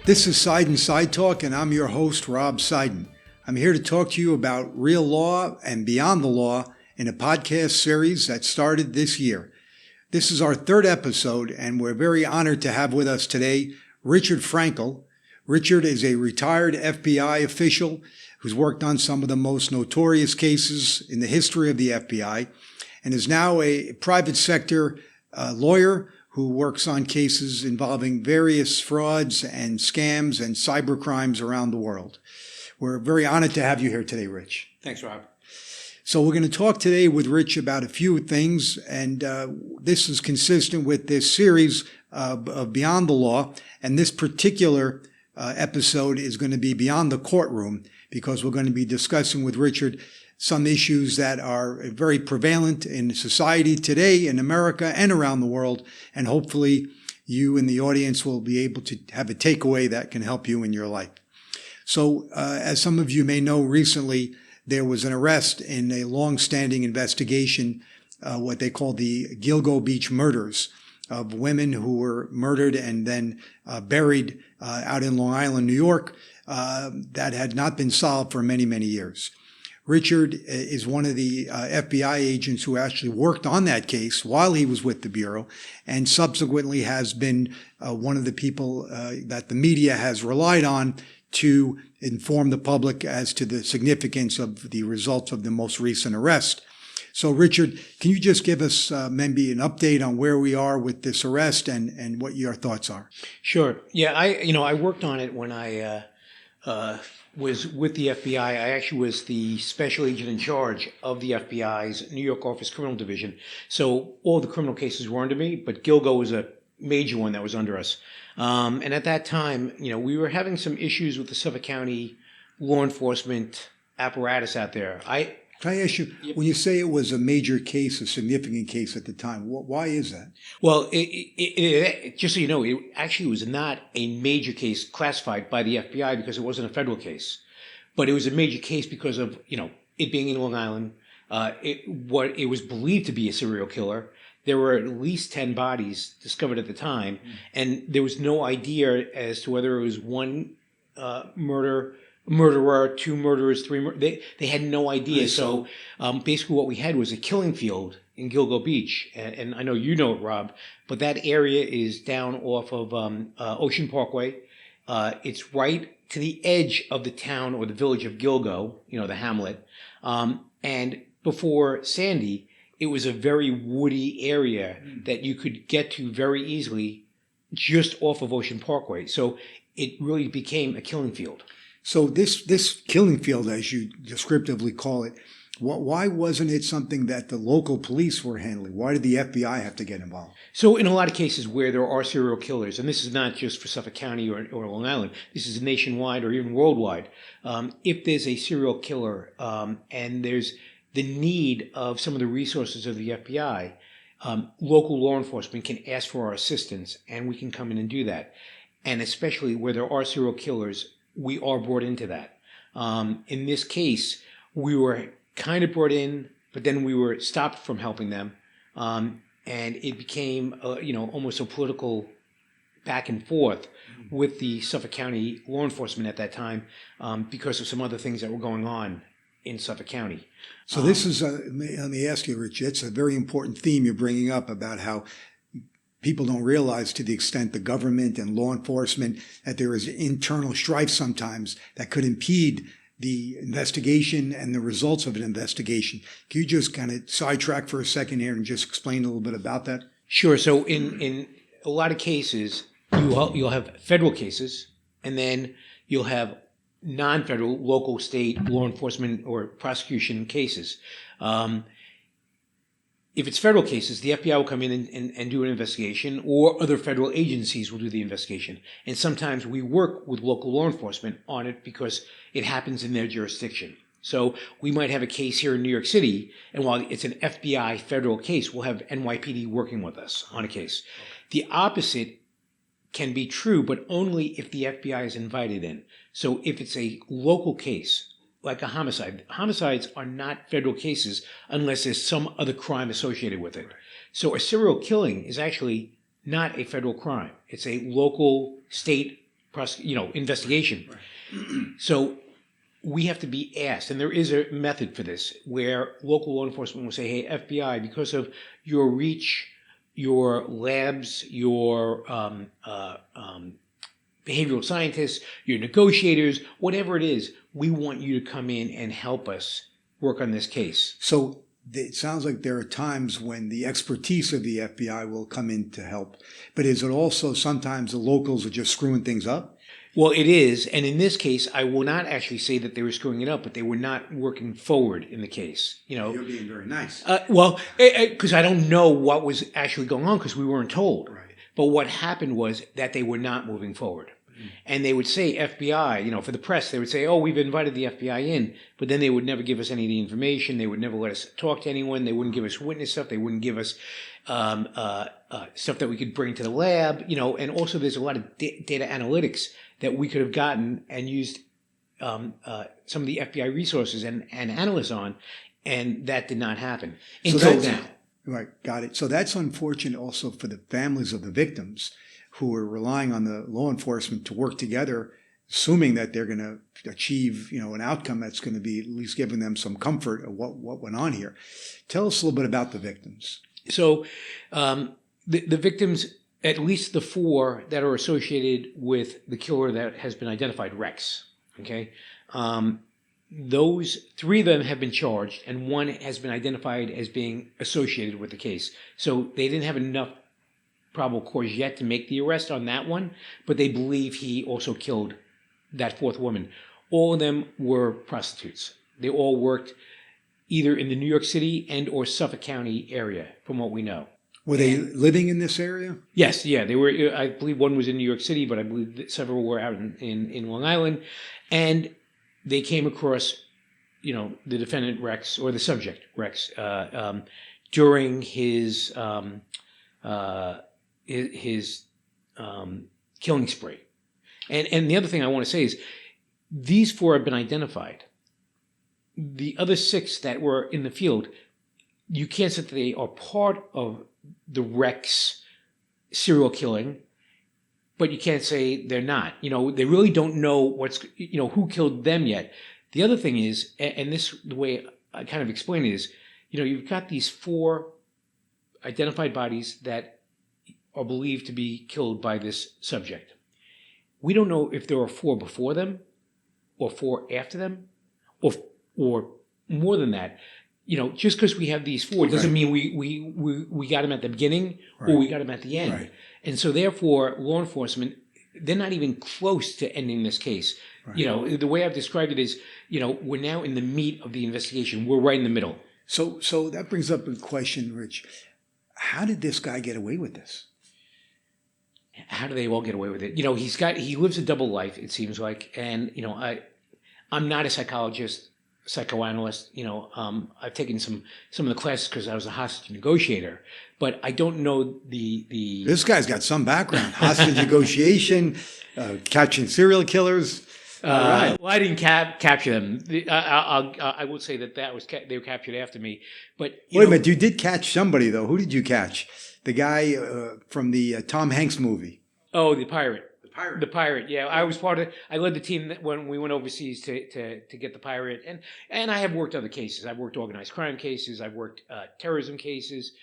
This is Seiden Sidetalk, and I'm your host, Rob Seiden. I'm here to talk to you about real law and beyond the law in a podcast series that started this year. This is our third episode, and we're very honored to have with us today Richard Frankel. Richard is a retired FBI official who's worked on some of the most notorious cases in the history of the FBI and is now a private sector lawyer who works on cases involving various frauds and scams and cyber crimes around the world. We're very honored to have you here today, Rich. Thanks, Rob. So we're going to talk today with Rich about a few things, and this is consistent with this series of Beyond the Law, and this particular episode is going to be Beyond the Courtroom, because we're going to be discussing with Richard some issues that are very prevalent in society today in America and around the world. And hopefully you in the audience will be able to have a takeaway that can help you in your life. So as some of you may know, recently there was an arrest in a long-standing investigation, what they call the Gilgo Beach murders, of women who were murdered and then buried out in Long Island, New York, that had not been solved for many, many years. Richard is one of the FBI agents who actually worked on that case while he was with the Bureau, and subsequently has been one of the people that the media has relied on to inform the public as to the significance of the results of the most recent arrest. So, Richard, can you just give us maybe an update on where we are with this arrest and what your thoughts are? Sure. Yeah, I worked on it when I was with the FBI. I actually was the special agent in charge of the FBI's New York Office Criminal Division. So all the criminal cases were under me, but Gilgo was a major one that was under us. And at that time, we were having some issues with the Suffolk County law enforcement apparatus out there. Can I ask you, when you say it was a major case, a significant case at the time, why is that? Well, just so you know, it actually was not a major case classified by the FBI because it wasn't a federal case. But it was a major case because of, it being in Long Island, what it was believed to be a serial killer. There were at least 10 bodies discovered at the time, and there was no idea as to whether it was one murderer, two murderers, three murderers. They had no idea. So basically what we had was a killing field in Gilgo Beach. And I know you know it, Rob, but that area is down off of Ocean Parkway. It's right to the edge of the town or the village of Gilgo, the hamlet. And before Sandy, it was a very woody area that you could get to very easily just off of Ocean Parkway. So it really became a killing field. So this killing field, as you descriptively call it, why wasn't it something that the local police were handling? Why did the FBI have to get involved? So in a lot of cases where there are serial killers, and this is not just for Suffolk County or Long Island, this is nationwide or even worldwide, if there's a serial killer and there's the need of some of the resources of the FBI, local law enforcement can ask for our assistance, and we can come in and do that. And especially where there are serial killers, we are brought into that. In this case, we were kind of brought in, but then we were stopped from helping them. And it became, almost a political back and forth with the Suffolk County law enforcement at that time because of some other things that were going on in Suffolk County. So this is, let me ask you, Rich, it's a very important theme you're bringing up about how people don't realize, to the extent the government and law enforcement, that there is internal strife sometimes that could impede the investigation and the results of an investigation. Can you just kind of sidetrack for a second here and just explain a little bit about that? Sure. So in a lot of cases, you'll have federal cases, and then you'll have non-federal, local, state law enforcement or prosecution cases. If it's federal cases, the FBI will come in and do an investigation, or other federal agencies will do the investigation. And sometimes we work with local law enforcement on it because it happens in their jurisdiction. So we might have a case here in New York City, and while it's an FBI federal case, we'll have NYPD working with us on a case. The opposite can be true, but only if the FBI is invited in. So if it's a local case, like a homicide, homicides are not federal cases unless there's some other crime associated with it. So a serial killing is actually not a federal crime. It's a local, state, investigation. Right. So we have to be asked, and there is a method for this, where local law enforcement will say, "Hey, FBI, because of your reach, your labs, your behavioral scientists, your negotiators, whatever it is, we want you to come in and help us work on this case." So it sounds like there are times when the expertise of the FBI will come in to help. But is it also sometimes the locals are just screwing things up? Well, it is. And in this case, I will not actually say that they were screwing it up, but they were not working forward in the case. You're being very nice. Because I don't know what was actually going on because we weren't told. Right. But what happened was that they were not moving forward. And they would say FBI, for the press, they would say, "Oh, we've invited the FBI in," but then they would never give us any of the information. They would never let us talk to anyone. They wouldn't give us witness stuff. They wouldn't give us stuff that we could bring to the lab, and also there's a lot of data analytics that we could have gotten and used some of the FBI resources and analysts on, and that did not happen until now. Right, got it. So that's unfortunate also for the families of the victims who are relying on the law enforcement to work together, assuming that they're going to achieve, an outcome that's going to be at least giving them some comfort of what went on here. Tell us a little bit about the victims. So the victims, at least the 4 that are associated with the killer that has been identified, Rex, okay? Those 3 of them have been charged, and 1 has been identified as being associated with the case. So they didn't have enough probable cause yet to make the arrest on that one, but they believe he also killed that 4th woman. All of them were prostitutes. They all worked either in the New York City and or Suffolk County area, from what we know. Were they living in this area? Yes, yeah, they were. I believe one was in New York City, but I believe that several were out in Long Island, and they came across, the defendant Rex, or the subject Rex, during his killing spree. And the other thing I want to say is these 4 have been identified. The other 6 that were in the field, you can't say that they are part of the Rex serial killing, but you can't say they're not. They really don't know who killed them yet. The other thing is, and the way I kind of explain it is, you've got these 4 identified bodies that are believed to be killed by this subject. We don't know if there are 4 before them, or 4 after them, or more than that. Just because we have these 4 doesn't mean we got them at the beginning or we got them at the end. Right. And so therefore, law enforcement, they're not even close to ending this case. Right. The way I've described it is, we're now in the meat of the investigation. We're right in the middle. So that brings up a question, Rich. How did this guy get away with this? How do they all get away with it? He lives a double life, it seems like. And, I'm not a psychoanalyst. I've taken some of the classes because I was a hostage negotiator, but I don't know the. This guy's got some background: hostage negotiation, catching serial killers. All right. Well, I didn't capture them. I will say that they were captured after me. But wait a minute, you did catch somebody though. Who did you catch? The guy from the Tom Hanks movie. Oh, the pirate. The pirate, yeah. I was I led the team when we went overseas to get the pirate, and I have worked other cases. I've worked organized crime cases. I've worked terrorism cases,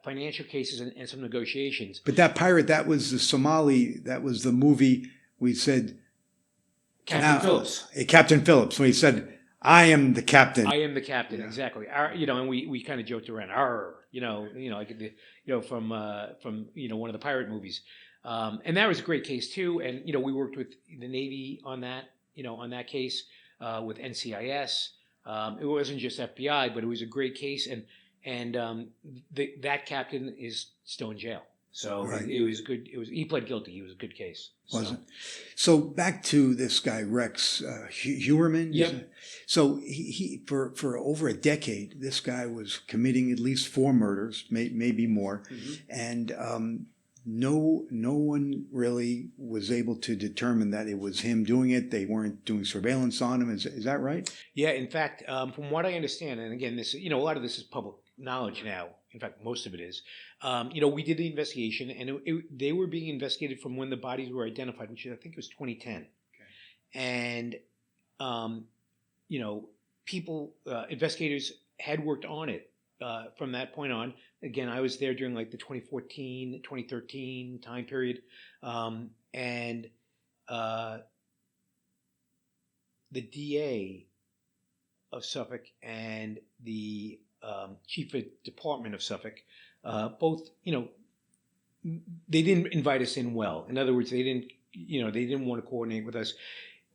financial cases, and some negotiations. But that pirate, that was the Somali. That was the movie we said. Captain Phillips. Captain Phillips. When he said, "I am the captain." I am the captain. Yeah. Exactly. And we kind of joked around. Like from one of the pirate movies. And that was a great case too. And, we worked with the Navy on that, on that case, with NCIS. It wasn't just FBI, but it was a great case. And that captain is still in jail. So right. It was good. He pled guilty. It was a good case. Was it? So back to this guy, Rex Huerman. Yep. So he for over a decade, this guy was committing at least 4 murders, maybe more. Mm-hmm. And, no one really was able to determine that it was him doing it. They weren't doing surveillance on him. Is that right? Yeah. In fact, from what I understand, and again, this a lot of this is public knowledge now. In fact, most of it is. We did the investigation, and they were being investigated from when the bodies were identified, which I think was 2010. Okay. And, investigators had worked on it from that point on. Again, I was there during like the 2014, 2013 time period. And the DA of Suffolk and the chief of department of Suffolk, both, they didn't invite us in well. In other words, they didn't want to coordinate with us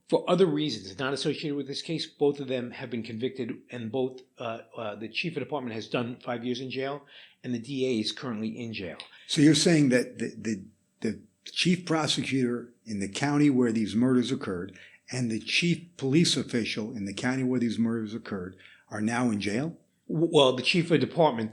for other reasons not associated with this case. Both of them have been convicted, and both the chief of department has done 5 years in jail, and the DA is currently in jail. So you're saying that the chief prosecutor in the county where these murders occurred and the chief police official in the county where these murders occurred are now in jail? Well, the chief of department,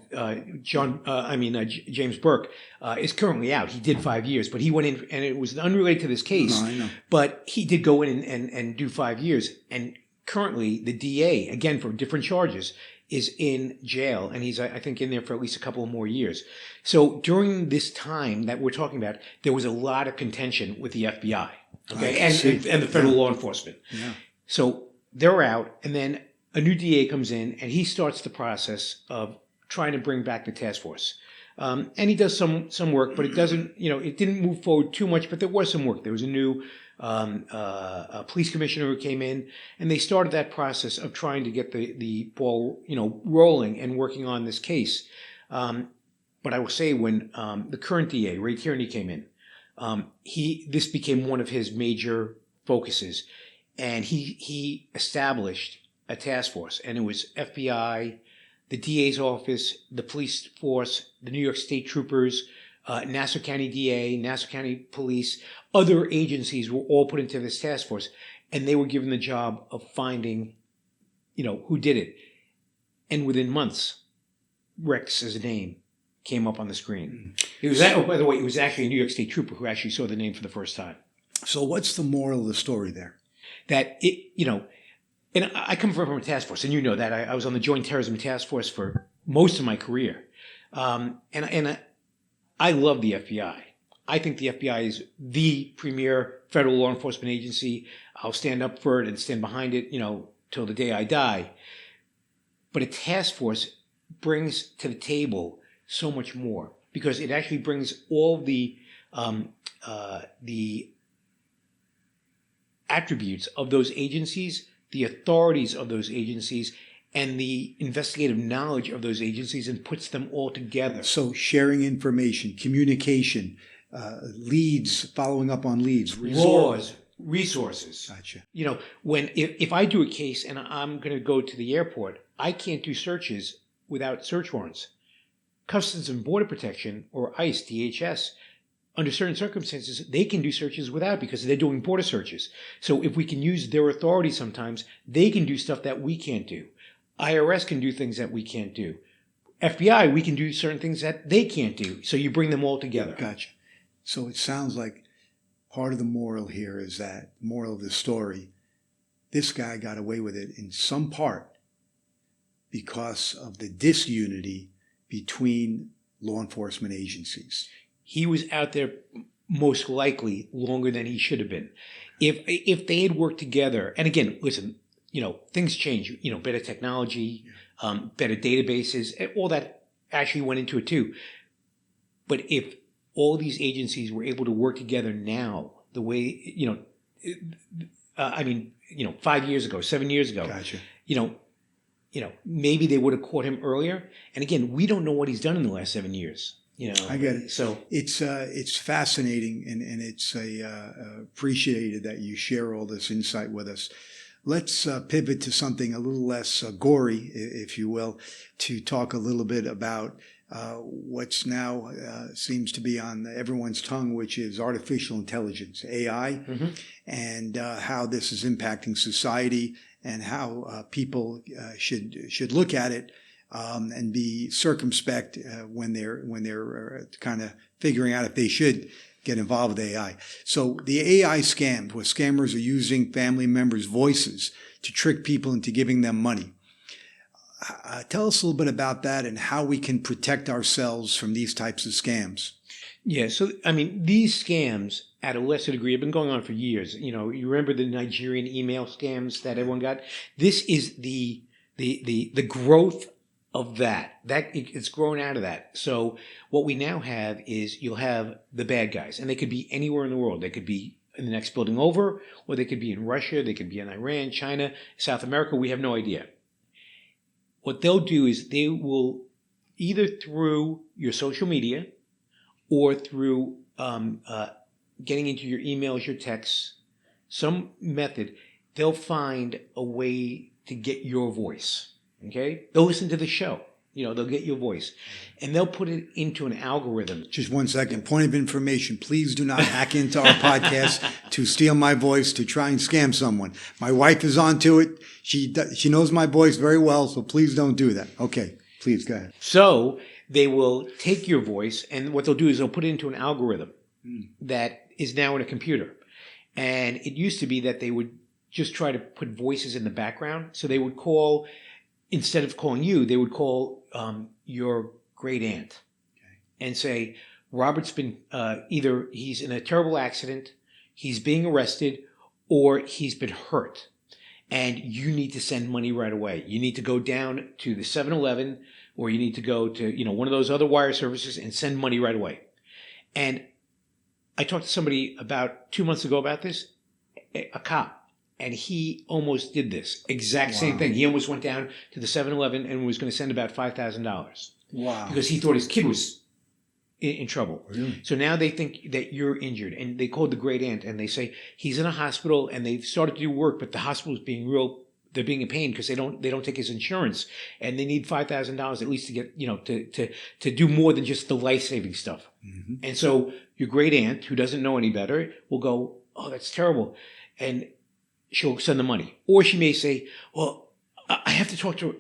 James Burke, is currently out. He did 5 years, but he went in, and it was unrelated to this case. No, I know. But he did go in and do 5 years. And currently, the DA, again for different charges, is in jail, and he's, I think, in there for at least a couple of more years. So during this time that we're talking about, there was a lot of contention with the FBI, okay, and the federal law enforcement. Yeah. So they're out, and then a new DA comes in, and he starts the process of trying to bring back the task force. And he does some work, but it doesn't, it didn't move forward too much, but there was some work. There was a new police commissioner who came in, and they started that process of trying to get the ball, rolling and working on this case. But I will say, when the current DA, Ray Tierney, came in, this became one of his major focuses, and he established a task force, and it was FBI, the DA's office, the police force, the New York State Troopers, Nassau County DA, Nassau County Police, other agencies were all put into this task force, and they were given the job of finding, who did it. And within months, Rex's name came up on the screen. It was by the way, it was actually a New York State Trooper who actually saw the name for the first time. So what's the moral of the story there? That and I come from a task force, and you know that. I was on the Joint Terrorism Task Force for most of my career. And I love the FBI. I think the FBI is the premier federal law enforcement agency. I'll stand up for it and stand behind it, till the day I die. But a task force brings to the table so much more, because it actually brings all the attributes of those agencies, the authorities of those agencies, and the investigative knowledge of those agencies, and puts them all together. So sharing information, communication, leads, following up on leads, laws, resources. Gotcha. If I do a case and I'm going to go to the airport, I can't do searches without search warrants. Customs and Border Protection, or ICE, DHS, under certain circumstances, they can do searches without, because they're doing border searches. So if we can use their authority sometimes, they can do stuff that we can't do. IRS can do things that we can't do. FBI, we can do certain things that they can't do. So you bring them all together. Gotcha. So it sounds like part of the moral here is that, moral of the story, this guy got away with it in some part because of the disunity between law enforcement agencies. He was out there most likely longer than he should have been. If they had worked together, and again, listen, things change, better technology, better databases, all that actually went into it too. But if all these agencies were able to work together now, the way, 5 years ago, 7 years ago, Gotcha. Maybe they would have caught him earlier. And again, we don't know what he's done in the last 7 years. I get it. So it's fascinating, and it's appreciated that you share all this insight with us. Let's pivot to something a little less gory, if you will, to talk a little bit about what's now seems to be on everyone's tongue, which is artificial intelligence, AI, and how this is impacting society, and how people should look at it. And be circumspect when they're kind of figuring out if they should get involved with AI. So the AI scams, where scammers are using family members' voices to trick people into giving them money. Tell us a little bit about that and how we can protect ourselves from these types of scams. Yeah, so I mean, these scams at a lesser degree have been going on for years. You remember the Nigerian email scams that everyone got? This is the growth of that. It's grown out of that. So what we now have is you'll have the bad guys, and they could be anywhere in the world. They could be in the next building over, or they could be in Russia, they could be in Iran, China, South America. We have no idea. What they'll do is they will either through your social media or through getting into your emails, your texts, some method, they'll find a way to get your voice. Okay? They'll listen to the show. They'll get your voice. And they'll put it into an algorithm. Just 1 second. Point of information. Please do not hack into our podcast to steal my voice to try and scam someone. My wife is onto it. She knows my voice very well, so please don't do that. Okay. Please go ahead. So they will take your voice, and what they'll do is they'll put it into an algorithm that is now in a computer. And it used to be that they would just try to put voices in the background. So they would call, instead of calling you, they would call your great aunt and say, Robert's been either he's in a terrible accident, he's being arrested, or he's been hurt. And you need to send money right away. You need to go down to the 7-Eleven, or you need to go to one of those other wire services and send money right away. And I talked to somebody about 2 months ago about this, a cop. And he almost did this exact same thing. He almost went down to the 7-Eleven and was going to send about $5,000. Wow. Because he thought his kid was in trouble. Really? So now they think that you're injured. And they called the great aunt and they say, he's in a hospital and they've started to do work, but the hospital is they're being in pain because they don't take his insurance. And they need $5,000 at least to get, to do more than just the life-saving stuff. Mm-hmm. And so your great aunt, who doesn't know any better, will go, oh, that's terrible. And she'll send the money. Or she may say, well, I have to talk to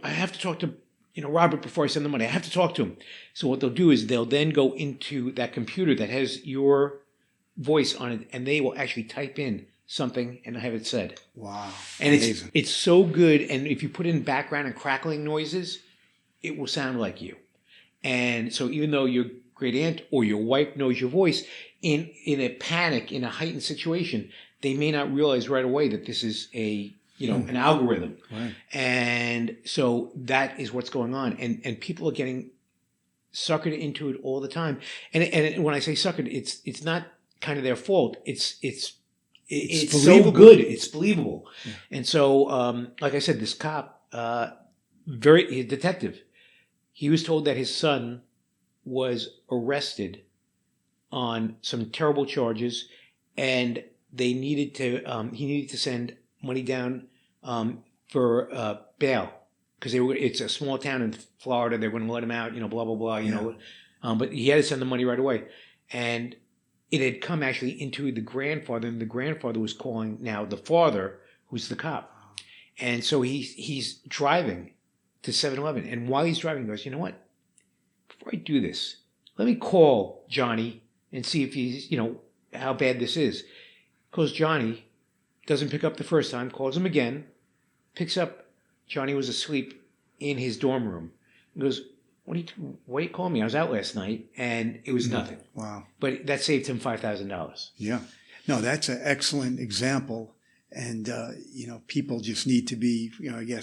Robert before I send the money. I have to talk to him. So what they'll do is they'll then go into that computer that has your voice on it, and they will actually type in something and have it said. Wow. And it's so good. And if you put in background and crackling noises, it will sound like you. And so even though your great aunt or your wife knows your voice, in a panic, in a heightened situation, they may not realize right away that this is an algorithm. Right. And so that is what's going on. And people are getting suckered into it all the time. And when I say suckered, it's not kind of their fault. It's so good. It's believable. Yeah. And so, like I said, this cop, a detective, he was told that his son was arrested on some terrible charges, and they needed to he needed to send money down for bail because it's a small town in Florida. They wouldn't let him out, blah blah blah, but he had to send the money right away, and it had come actually into the grandfather, and the grandfather was calling now the father, who's the cop, and so he's driving to 7-Eleven, and while he's driving, he goes, you know what? Before I do this, let me call Johnny and see if he's how bad this is. Calls Johnny, doesn't pick up the first time, calls him again, picks up. Johnny was asleep in his dorm room. He goes, why are you calling me? I was out last night, and it was nothing. Wow. But that saved him $5,000. Yeah. No, that's an excellent example. And, people just need to be,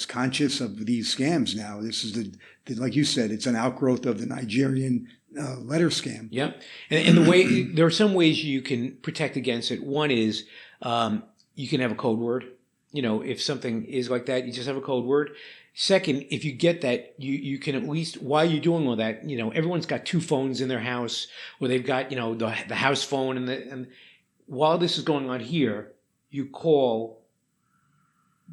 conscious of these scams now. This is like you said, it's an outgrowth of the Nigerian letter scam. Yeah. And the way, there are some ways you can protect against it. One is you can have a code word. If something is like that, you just have a code word. Second, if you get that, you can at least, while you're doing all that, everyone's got 2 phones in their house, or they've got, the house phone. And while this is going on here, you call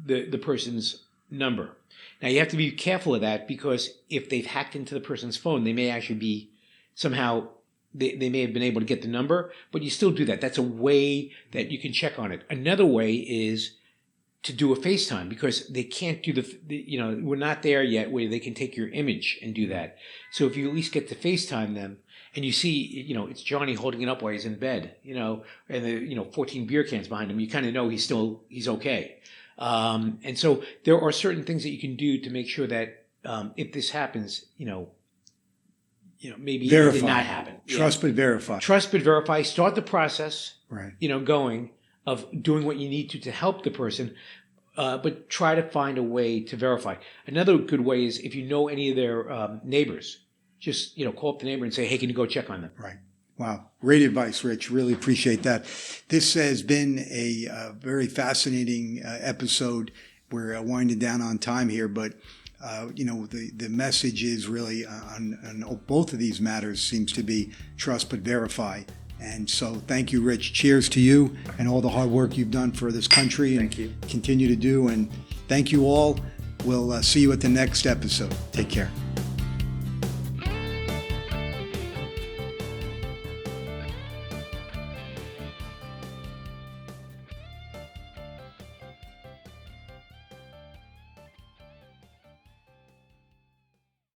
the person's number. Now, you have to be careful of that, because if they've hacked into the person's phone, they may actually be somehow, they may have been able to get the number, but you still do that. That's a way that you can check on it. Another way is to do a FaceTime, because they can't do we're not there yet where they can take your image and do that. So if you at least get to FaceTime them, and you see, it's Johnny holding it up while he's in bed, and the, 14 beer cans behind him, you kind of know he's okay. And so there are certain things that you can do to make sure that if this happens, maybe it Verify. did not happen. Trust but verify. Trust but verify. Start the process. Right. Going of doing what you need to help the person, but try to find a way to verify. Another good way is if you know any of their neighbors, just call up the neighbor and say, "Hey, can you go check on them?" Right. Wow. Great advice, Rich. Really appreciate that. This has been a very fascinating episode. We're winding down on time here, but the message is really on both of these matters seems to be trust but verify. And so thank you, Rich. Cheers to you and all the hard work you've done for this country and Thank you. Continue to do. And thank you all. We'll see you at the next episode. Take care.